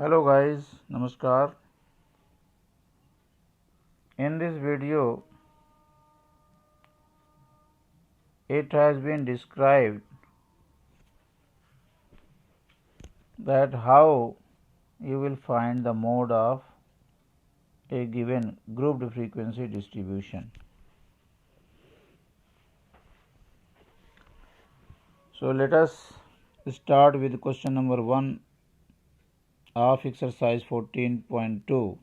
Hello guys, Namaskar. In this video, it has been described that how you will find the mode of a given grouped frequency distribution. So let us start with question number 1 of exercise 14.2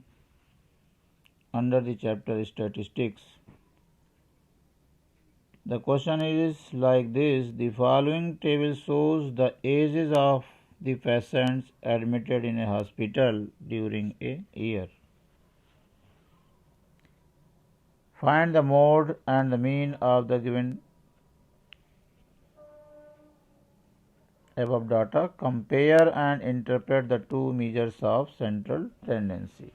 under the chapter statistics. The question is like this: the following table shows the ages of the patients admitted in a hospital during a year. Find the mode and the mean of the given above data. Compare and interpret the two measures of central tendency.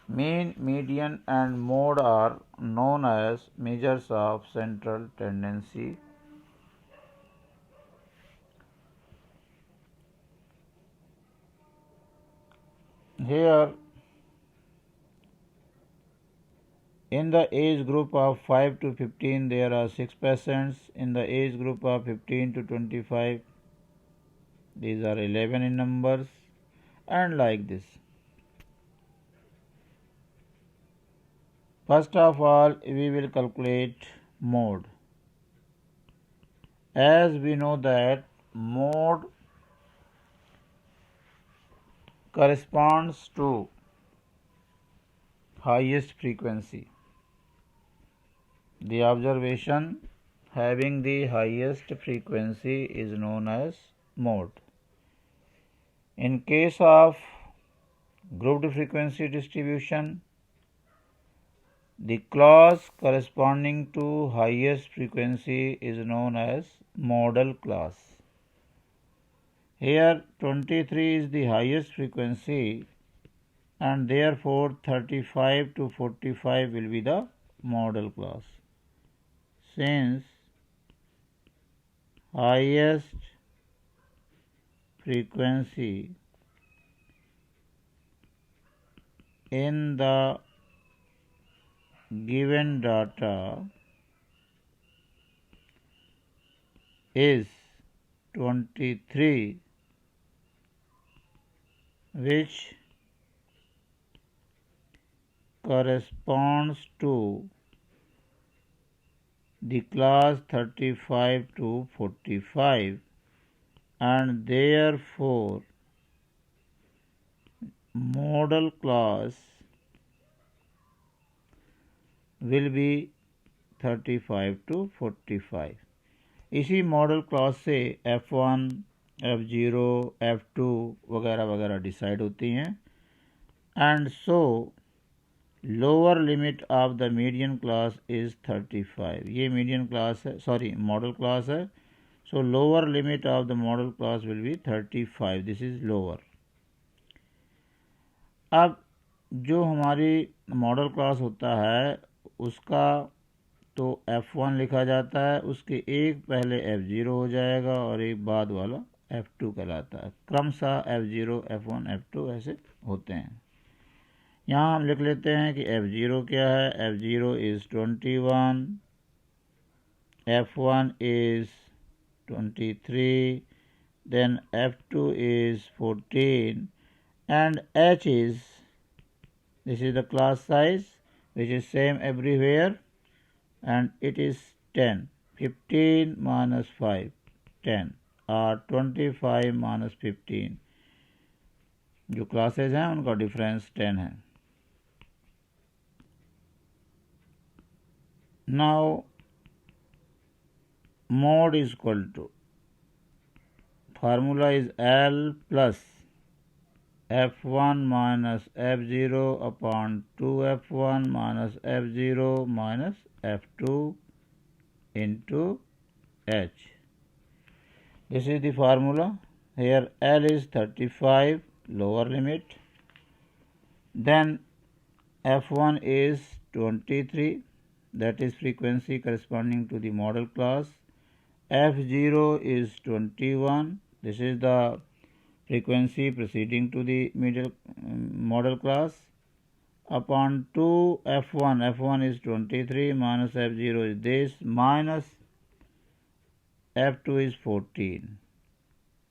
Mean, median and mode are known as measures of central tendency. Here, in the age group of 5 to 15, there are 6 patients. In the age group of 15 to 25, these are 11 in numbers, and like this. First of all, we will calculate mode. As we know that mode corresponds to highest frequency. The observation having the highest frequency is known as mode. In case of grouped frequency distribution, the class corresponding to highest frequency is known as model class. Here 23 is the highest frequency and therefore 35 to 45 will be the model class. Since highest frequency in the given data is 23, which corresponds to the class 35 to 45, and therefore model class will be 35 to 45. इसी model class से F1, F0, F2 वगैरह वगैरह decide होती हैं. And so lower limit of the median class is 35. ये median class है, sorry model class है. सो lower limit of the modal class will be 35. This is lower. अब जो हमारी मॉडल क्लास होता है उसका तो F1 लिखा जाता है, उसके एक पहले F0 हो जाएगा और एक बाद वाला F2 कहलाता है. क्रमशः F0, F1, F2 ऐसे होते हैं. यहाँ हम लिख लेते हैं कि F0 क्या है. F0 is 21, F1 is 23, then F2 is 14, and H is, this is the class size which is same everywhere, and it is 10. 15 minus 5, 10, और 25 minus 15, जो क्लासेज हैं उनका डिफरेंस 10 है. Now mode is equal to, formula is L plus F1 minus F0 upon 2F1 minus F0 minus F2 into H. This is the formula. Here L is 35, lower limit. Then F1 is 23, that is frequency corresponding to the model class. F0 is 21, this is the frequency proceeding to the middle model class upon 2 f1. F1 is 23 minus f0 is this minus f2 is 14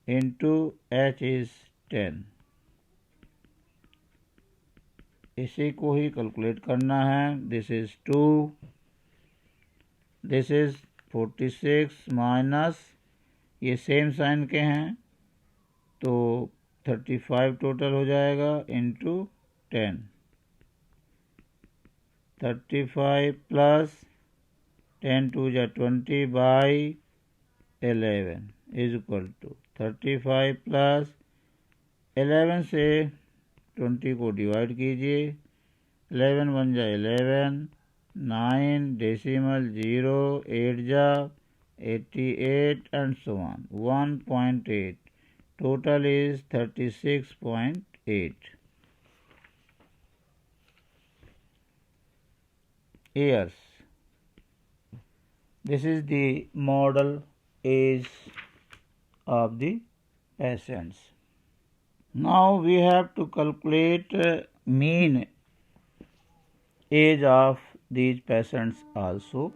into h is 10. इसी को ही calculate करना है. This is 2, this is 46 minus ये same sign के हैं तो 35 total हो जाएगा इंटू 10. 35 प्लस 10 टू जा 20 by 11 is equal to 35 plus 11 से 20 को डिवाइड कीजिए. 11 1 जा 11, 9 डेसिमल 0, 8 जा 88 and so on. 1.8 total is 36.8 years. This is the model age of the patients. Now we have to calculate mean age of these patients also.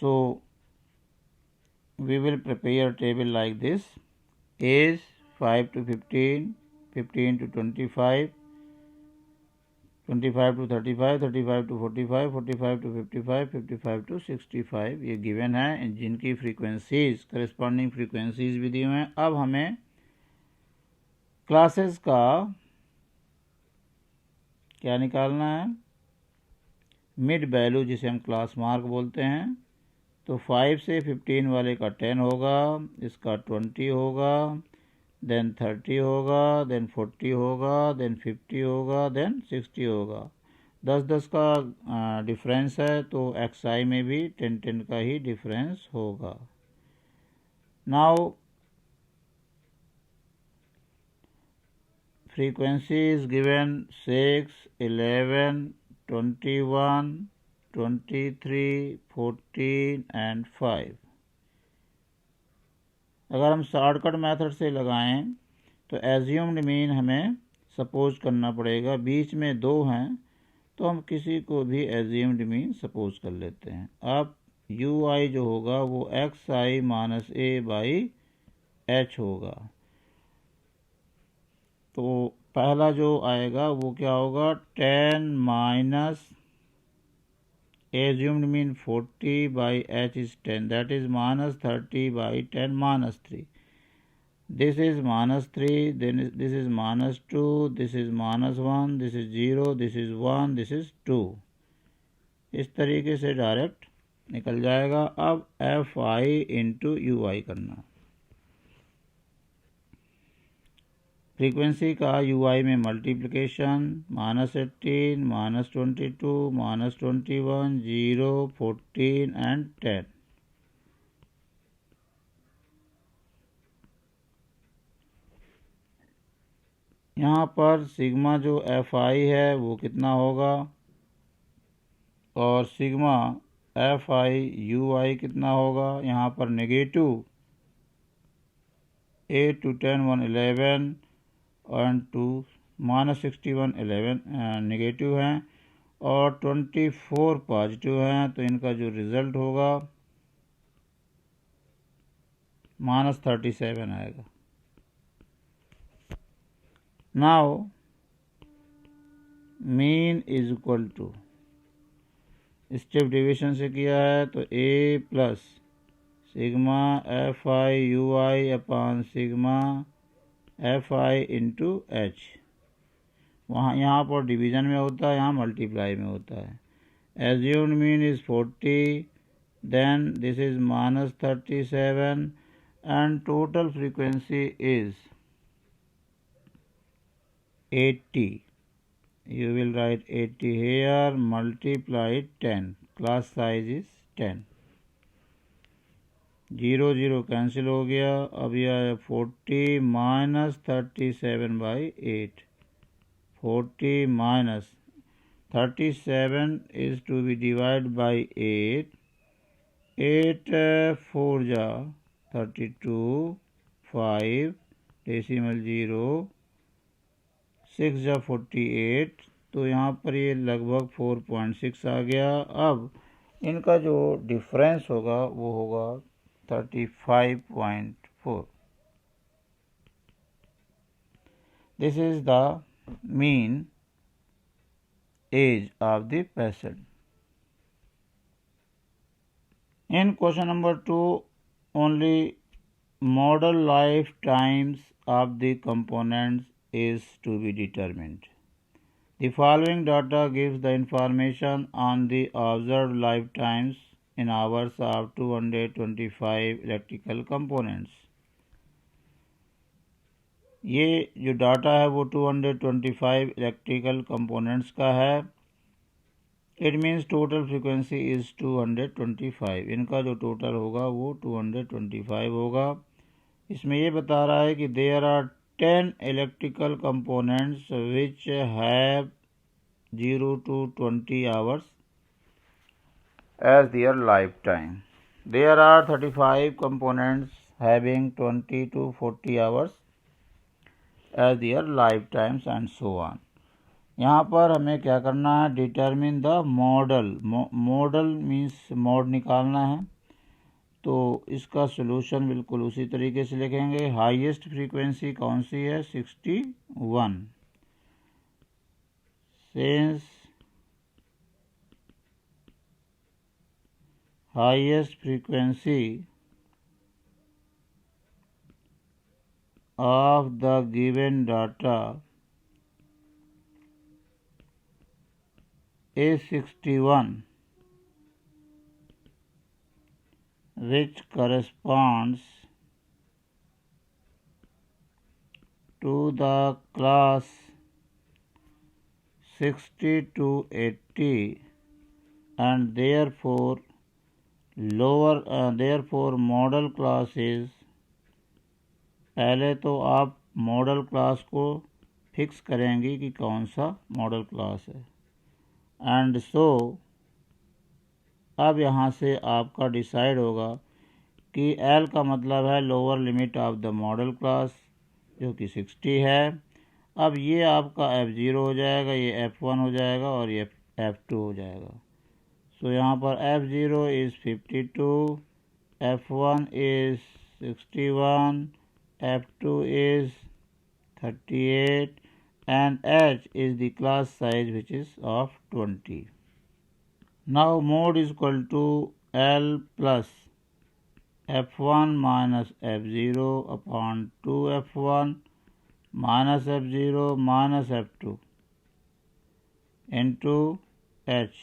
So we will prepare a table like this: age 5 to 15, 15 to 25, 25 to 35, 35 to 45, 45 to 55, 55 to 65 ये given है, जिनकी frequencies corresponding frequencies भी दी हुए हैं. अब हमें classes का क्या निकालना है? मिड वैल्यू जिसे हम क्लास मार्क बोलते हैं. तो 5 से 15 वाले का 10 होगा, इसका 20 होगा, देन 30 होगा, देन 40 होगा, देन 50 होगा, देन 60 होगा. 10-10 का डिफरेंस है तो XI में भी 10-10 का ही डिफरेंस होगा. Now frequency is given 6, 11, 21, 23, 14 and 5. अगर हम शॉर्टकट मेथड से लगाएं तो एज्यूम्ड मीन हमें सपोज करना पड़ेगा. बीच में 2 हैं तो हम किसी को भी एज्यूम्ड मीन सपोज कर लेते हैं. अब UI जो होगा वो XI minus A by H होगा. तो पहला जो आएगा वो क्या होगा? 10 minus assumed mean 40 by H is 10, that is minus 30 by 10 minus 3. This is minus 3, then this is minus 2, this is minus 1, this is 0, this is 1, this is 2. इस तरीके से डायरेक्ट निकल जाएगा. अब FI इंटू UI करना. Frequency का UI में multiplication -18, -22, -21, 0, 14 and 10. यहाँ पर सिग्मा जो FI है वो कितना होगा और सिग्मा FI UI कितना होगा. यहाँ पर नेगेटिव 8 to 10 1 11 और 2 -61 11 नेगेटिव हैं और 24 पॉजिटिव हैं. तो इनका जो रिज़ल्ट होगा -37 आएगा. Now mean is equal to step division से किया है तो A plus sigma FI UI upon sigma FI into H. वहाँ यहाँ पर डिवीज़न में होता है, यहाँ मल्टीप्लाई में होता है. Assumed mean is 40, then this is -37 and total frequency is 80. You will write 80 here, multiply 10. Class size is 10. 0 0 cancel हो गया. अब यह 40 minus 37 by 8. 40 minus 37 is to be divided by 8. 8 4 जा 32 5 डेसिमल 0 6 जा 48, तो यहाँ पर ये लगभग 4.6 आ गया। अब इनका जो डिफरेंस होगा वो होगा 35.4। This is the mean age of the patient. In question number 2, only model lifetimes of the components is to be determined. The following data gives the information on the observed lifetimes in hours of 225 electrical components. ये जो data है वो 225 electrical components का है। It means total frequency is 225। इनका जो total होगा वो 225 होगा। इसमें ये बता रहा है कि there are 10 electrical components which have 0 to 20 hours as their lifetime. There are 35 components having 20 to 40 hours as their lifetimes and so on. यहाँ पर हमें क्या करना है, determine the model. Model means mod निकालना है, तो इसका सॉल्यूशन बिल्कुल उसी तरीके से लिखेंगे। हाईएस्ट फ्रीक्वेंसी कौन सी है, 61। Since highest frequency of the given data is 61, which corresponds to the class 60 to 80 and therefore model class is, पहले तो आप मॉडल क्लास को फिक्स करेंगे कि कौन सा मॉडल क्लास है। एंड सो अब यहाँ से आपका डिसाइड होगा कि एल का मतलब है lower limit of the modal class जो कि 60 है। अब ये आपका F0 हो जाएगा, ये F1 हो जाएगा और ये F2 हो जाएगा। सो यहाँ पर F0 is 52, F1 is 61, F2 is 38 and H is the class size which is of 20. Now mode is equal to L plus F1 minus F0 upon 2F1 minus F0 minus F2 into H.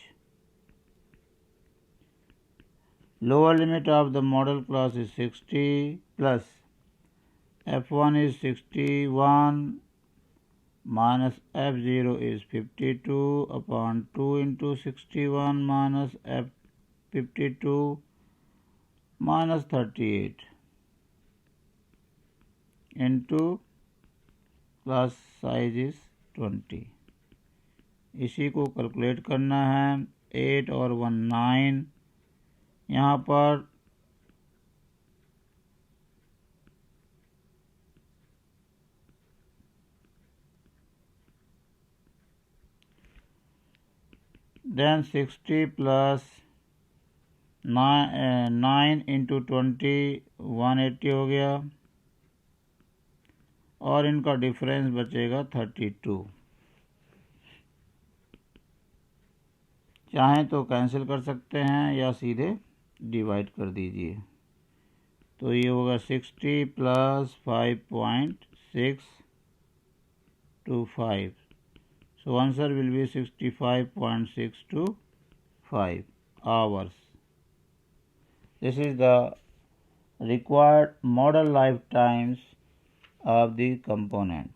Lower limit of the model class is 60 plus F1 is 61 minus F0 is 52 upon 2 into 61 minus F52 minus 38 into class size is 20। इसी को calculate करना है। 8 और 1 9, यहाँ पर then 60 plus 9 into 20 180 हो गया और इनका डिफरेंस बचेगा 32। चाहें तो कैंसिल कर सकते हैं या सीधे डिवाइड कर दीजिए। तो ये होगा 60 plus 5.625। So answer will be 65.625 hours. This is the required model lifetimes of the component.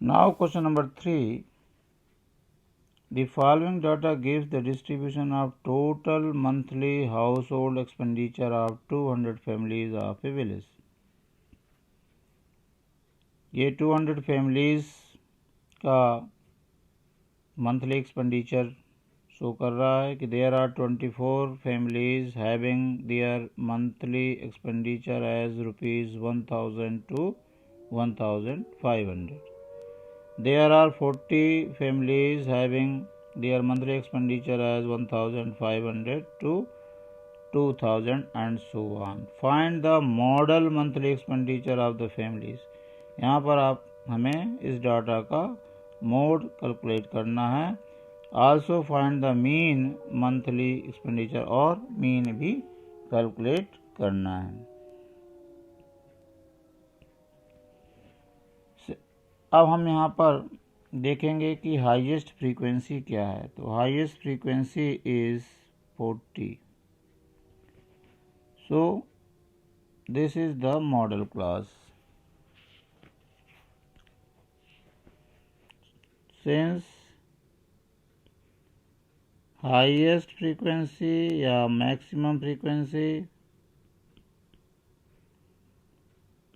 Now question number 3. The following data gives the distribution of total monthly household expenditure of 200 families of a village. ये 200 families का monthly expenditure show कर रहा है कि there are 24 families having their monthly expenditure as ₹1000 to 1500. There are 40 families having their monthly expenditure as 1500 to 2000 and so on. Find the model monthly expenditure of the families. यहाँ पर आप हमें इस data का मोड कैलकुलेट करना है. Also find the mean monthly expenditure, और mean भी कैलकुलेट करना है. अब हम यहाँ पर देखेंगे कि हाईएस्ट फ्रीक्वेंसी क्या है. तो highest frequency is 40. So this is the model class. Since highest frequency या maximum frequency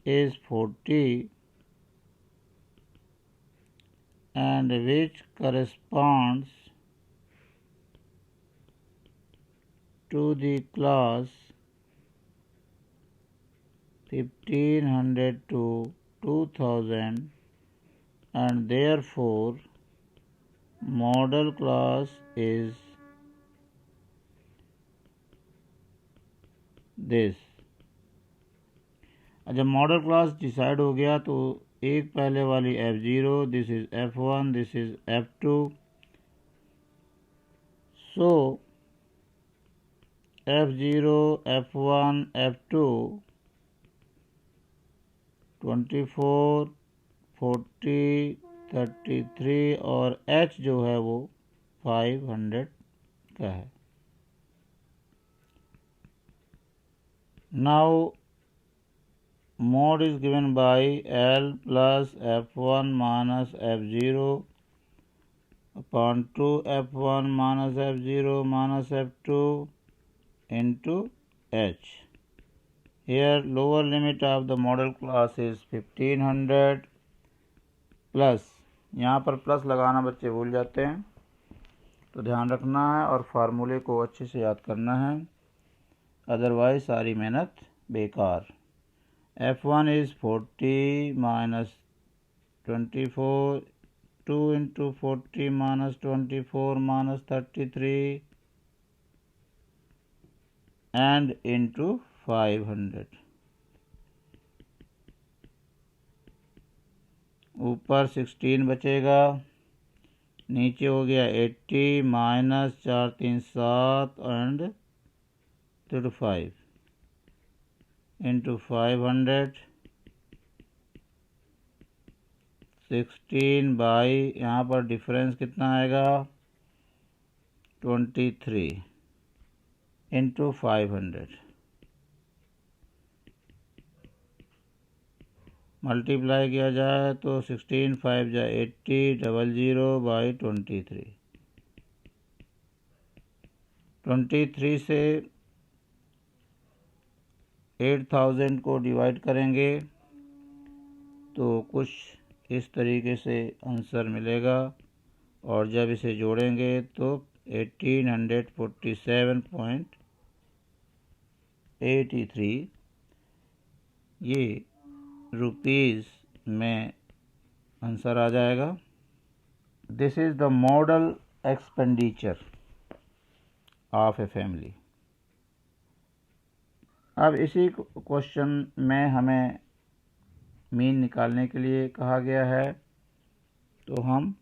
is 40 and which corresponds to the class 1500 to 2000, and therefore model class is this. जब मॉडल क्लास डिसाइड हो गया तो एक पहले वाली F0, this is F1, this is F2. So F0, F1, F2 24, 40, 33 और H जो है वो 500 का है. Now mod is given by L plus F1 minus F0 upon 2 F1 minus F0 minus F2 into H. Here lower limit of the model class is 1500 plus, यहाँ पर plus लगाना बच्चे भूल जाते हैं तो ध्यान रखना है और फार्मूले को अच्छे से याद करना है, अदरवाइज सारी मेहनत बेकार. F1 is 40 minus 24, 2 into 40 minus 24 minus 33 and into 500. ऊपर 16 बचेगा, नीचे हो गया 80 माइनस 4 3 7 एंड 35 into 500. 16 बाई यहाँ पर डिफरेंस कितना आएगा 23 into 500. मल्टीप्लाई किया जाए तो 16 5 जा 80 00 बाई 23. 23 से 8000 को डिवाइड करेंगे तो कुछ इस तरीके से आंसर मिलेगा, और जब इसे जोड़ेंगे तो 1847.83 ये रुपीज़ में आंसर आ जाएगा. This is the model expenditure of a family. अब इसी क्वेश्चन में हमें मीन निकालने के लिए कहा गया है, तो हम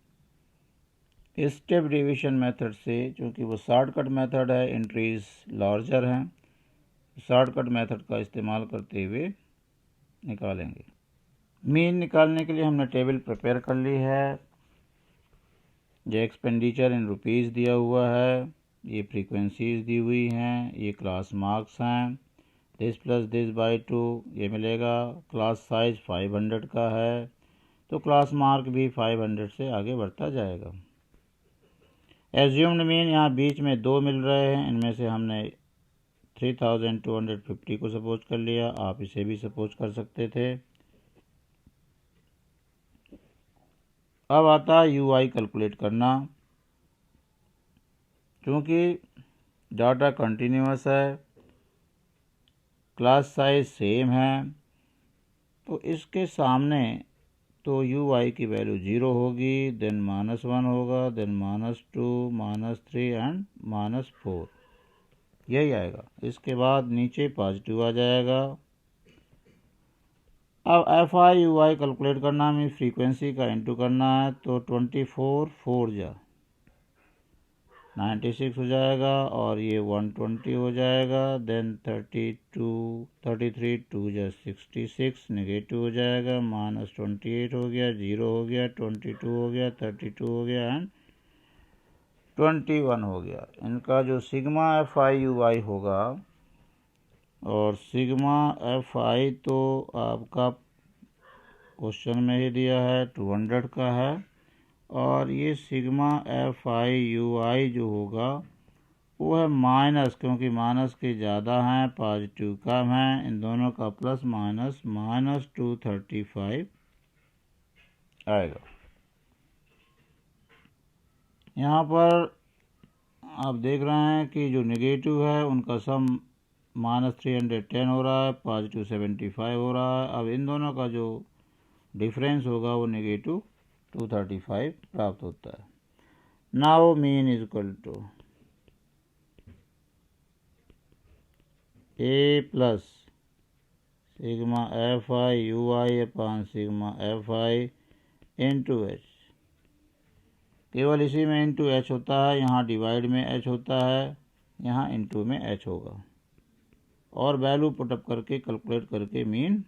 स्टेप डिवीजन मेथड से, चूँकि वो शॉर्टकट मेथड है, एंट्रीज लार्जर हैं, शॉर्टकट मेथड का इस्तेमाल करते हुए निकालेंगे. मीन निकालने के लिए हमने टेबल प्रिपेयर कर ली है. ये एक्सपेंडिचर इन रुपीज़ दिया हुआ है, ये फ्रीक्वेंसीज दी हुई हैं, ये क्लास मार्क्स हैं. दिस प्लस दिस बाई 2 ये मिलेगा. क्लास साइज 500 का है तो क्लास मार्क भी 500 से आगे बढ़ता जाएगा. एज्यूम्ड मीन यहाँ बीच में 2 मिल रहे हैं, इनमें से हमने 3250 को सपोज कर लिया. आप इसे भी सपोज कर सकते थे. अब आता है UI कैलकुलेट करना. क्योंकि डाटा कंटिन्यूअस है, क्लास साइज सेम है, तो इसके सामने तो यू आई की वैल्यू 0 होगी, देन -1 होगा, देन -2, -3 एंड -4, यही आएगा। इसके बाद नीचे पॉजिटिव आ जाएगा। अब F I U I calculate करना है, फ्रीक्वेंसी का इंटू करना है, तो 24 4 जा 96 हो जाएगा, और ये 120 हो जाएगा, देन 33 2 जा 66, नेगेटिव हो जाएगा, -28 हो गया, 0 हो गया, 22 हो गया, 32 हो गया एंड 21 हो गया। इनका जो सिग्मा एफ आई यू आई होगा, और सिग्मा एफ आई तो आपका क्वेश्चन में ही दिया है 200 का है, और ये सिग्मा एफ आई यू आई जो होगा वो है माइनस, क्योंकि माइनस के ज़्यादा हैं, पॉजिटिव कम है, इन दोनों का प्लस माइनस -235 आएगा। यहाँ पर आप देख रहे हैं कि जो नेगेटिव है उनका सम -310 हो रहा है, पॉजिटिव 75 हो रहा है। अब इन दोनों का जो डिफरेंस होगा वो नेगेटिव 235 प्राप्त होता है। Now mean is equal to A plus sigma F I U I upon sigma F I into H. केवल इसी में इंटू एच होता है, यहाँ डिवाइड में एच होता है, यहाँ इंटू में एच होगा, और वैल्यू पुटअप करके कैलकुलेट करके मीन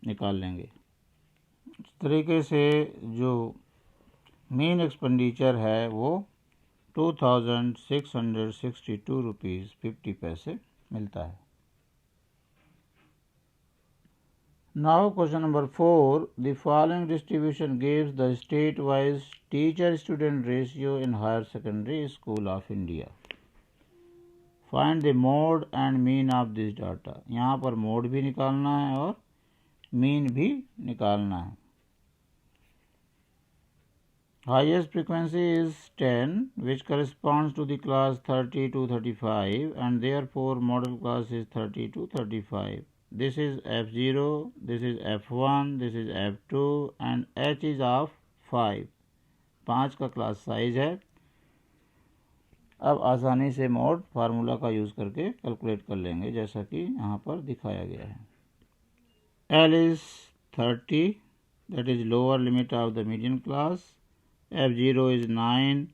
निकाल लेंगे। इस तरीके से जो मीन एक्सपेंडिचर है वो 2662 रुपीज़ 50 पैसे मिलता है। Now question number 4. The following distribution gives the state-wise teacher-student ratio in higher secondary school of India. Find the mode and mean of this data. यहाँ पर मोड भी निकालना है और मीन भी निकालना है। Highest frequency is 10, which corresponds to the class 30 to 35, and therefore model class is 30 to 35. This is F0, this is F1, this is F2 and H is of 5. 5 का क्लास साइज है। अब आसानी से mode formula का use करके calculate कर लेंगे, जैसा कि यहाँ पर दिखाया गया है। L is 30, that is lower limit of the median class. F0 is 9,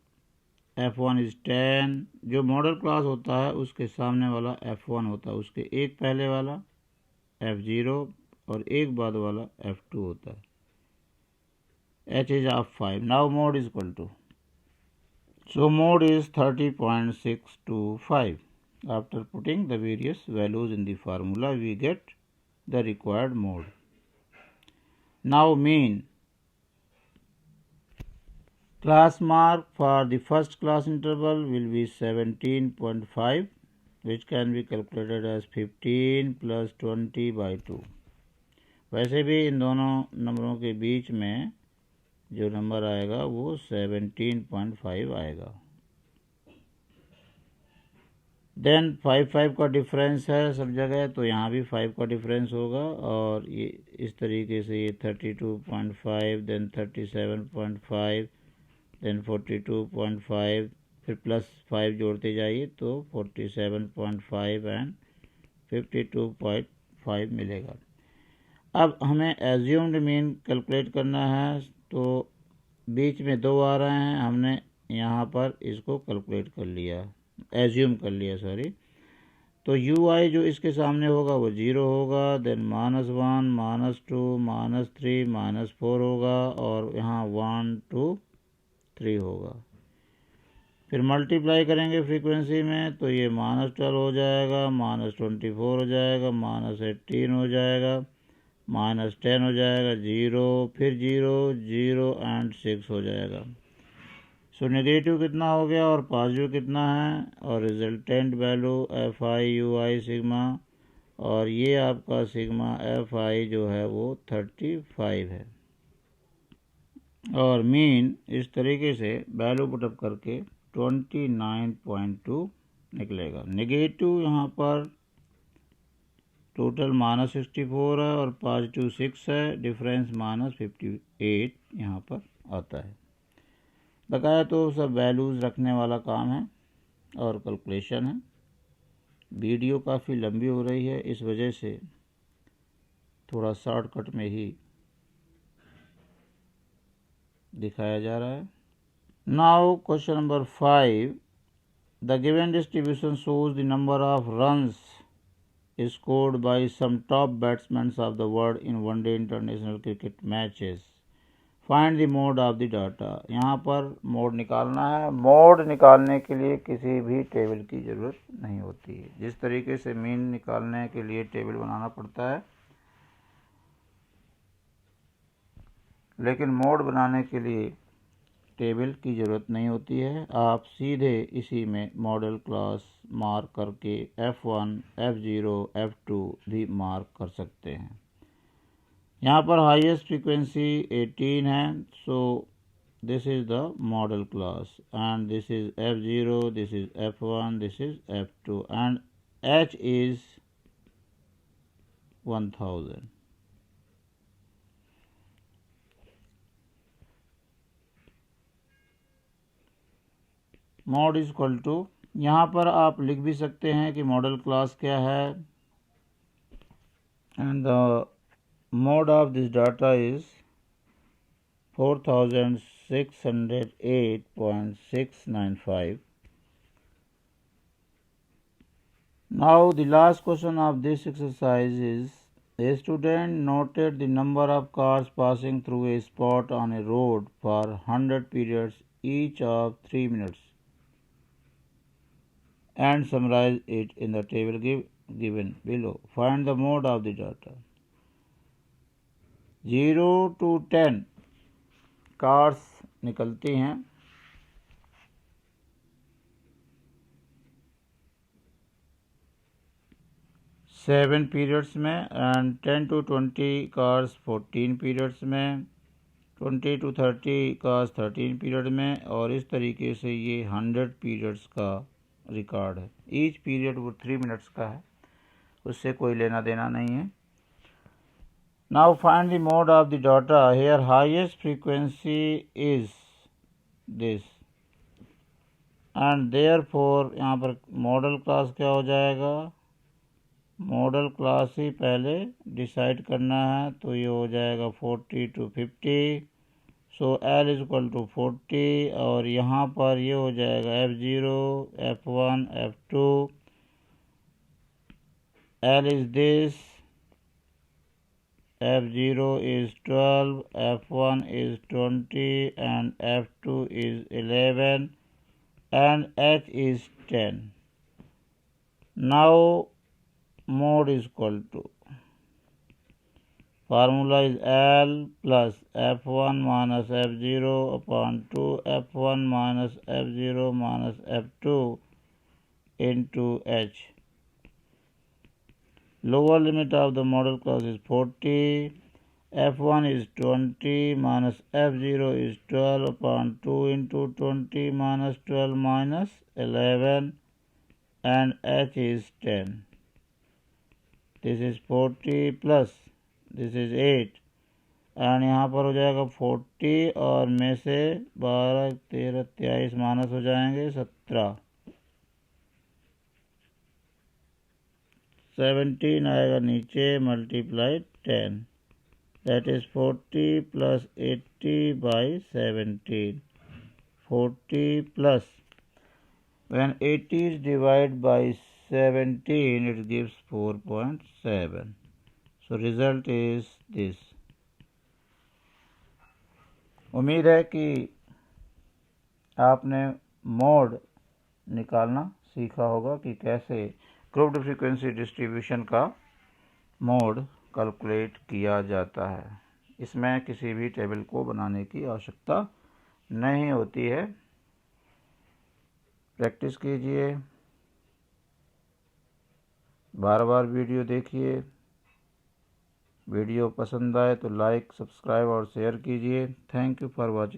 F1 is 10। जो मॉडल क्लास होता है उसके सामने वाला F1 होता है, उसके एक पहले वाला F0 और एक बाद वाला F2 होता है। H is of 5. Now mode is equal to, so mode is 30.625. After putting the various values in the formula we get the required mode. Now mean. Class mark for the first class interval will be 17.5, which can be calculated as 15 plus 20 by 2. वैसे भी इन दोनों नंबरों के बीच में जो number आएगा वो 17.5 आएगा। देन 5 का डिफरेंस है सब जगह, तो यहाँ भी 5 का डिफरेंस होगा, और ये इस तरीके से ये 32.5, देन 37.5, देन 42.5, फिर प्लस 5 जोड़ते जाइए तो 47.5 एंड 52.5 मिलेगा। अब हमें एज्यूम्ड मीन कैलकुलेट करना है, तो बीच में 2 आ रहे हैं, हमने यहाँ पर इसको कैलकुलेट कर लिया, एज्यूम कर लिया सॉरी। तो यू आई जो इसके सामने होगा वो 0 होगा, देन -1, -2, -3, -4 होगा, और यहाँ 1 2 3 होगा। फिर मल्टीप्लाई करेंगे फ्रीक्वेंसी में, तो ये -12 हो जाएगा, -24 हो जाएगा, -18 हो जाएगा, -10 हो जाएगा, 0, फिर 0 0 एंड 6 हो जाएगा। सो नेगेटिव कितना हो गया और पॉजिटिव कितना है, और resultant value F I U I sigma, और ये आपका सिग्मा एफ आई जो है वो 35 है। और मीन इस तरीके से वैल्यू पुटअप करके 29.2 निकलेगा। नेगेटिव यहाँ पर टोटल -64 है और पॉजिटिव 6 है, डिफरेंस -58 यहाँ पर आता है। बकाया तो सब वैल्यूज़ रखने वाला काम है और कैलकुलेशन है। वीडियो काफ़ी लंबी हो रही है, इस वजह से थोड़ा शॉर्टकट में ही दिखाया जा रहा है। Now question number 5, the given distribution shows the number of runs scored by some top batsmen of the world in one-day international cricket matches. Find the mode of the data. यहाँ पर mode निकालना है। Mode निकालने के लिए किसी भी table की ज़रूरत नहीं होती है। जिस तरीके से मीन निकालने के लिए टेबल बनाना पड़ता है, लेकिन मोड बनाने के लिए टेबल की ज़रूरत नहीं होती है। आप सीधे इसी में मॉडल क्लास मार्क करके F1, F0, F2 भी मार्क कर सकते हैं। यहाँ पर हाईएस्ट फ्रीक्वेंसी 18 है, so this is the modal class and this is F0, this is F1, this is F2 and H is 1000। Mode is equal to, यहाँ पर आप लिख भी सकते हैं कि मॉडल क्लास क्या है and the mode of this data is 4608.695. Now the last question of this exercise is, a student noted the number of cars passing through a spot on a road for 100 periods each of 3 minutes and summarize it in the table given below. Find the mode of the data. 0 to 10 cars निकलती हैं। 7 periods में and 10 to 20 cars 14 periods में, 20 to 30 cars 13 period में, और इस तरीके से ये 100 पीरियड्स का रिकॉर्ड है। ईच पीरियड वो 3 मिनट्स का है, उससे कोई लेना देना नहीं है। Now find the mode of the data. Here highest frequency is this and therefore यहाँ पर मॉडल क्लास क्या हो जाएगा, मॉडल क्लास ही पहले डिसाइड करना है, तो ये हो जाएगा 40 to 50, so L is equal to 40 और यहाँ पर ये हो जाएगा F0, F1, F2, L is this, F0 is 12, F1 is 20 and F2 is 11 and H is 10. Now mode is equal to, formula is L plus F1 minus F0 upon 2 F1 minus F0 minus F2 into H. Lower limit of the model class is 40, F1 is 20 minus F0 is 12 upon 2 into 20 minus 12 minus 11 and H is 10. This is 40 plus this is 8 and यहाँ पर हो जाएगा 40 और में से 12, 13, 23 minus हो जाएंगे 17, 17 आएगा नीचे, multiply 10, that is 40 plus 80 by 17. 40 plus, when 80 is divided by 17 it gives 4.7. So result is this. उम्मीद है कि आपने मोड निकालना सीखा होगा कि कैसे ग्रुप्ड फ्रीक्वेंसी डिस्ट्रीब्यूशन का मोड कैलकुलेट किया जाता है। इसमें किसी भी टेबल को बनाने की आवश्यकता नहीं होती है। प्रैक्टिस कीजिए, बार बार वीडियो देखिए। वीडियो पसंद आए तो लाइक, सब्सक्राइब और शेयर कीजिए। Thank you for watching.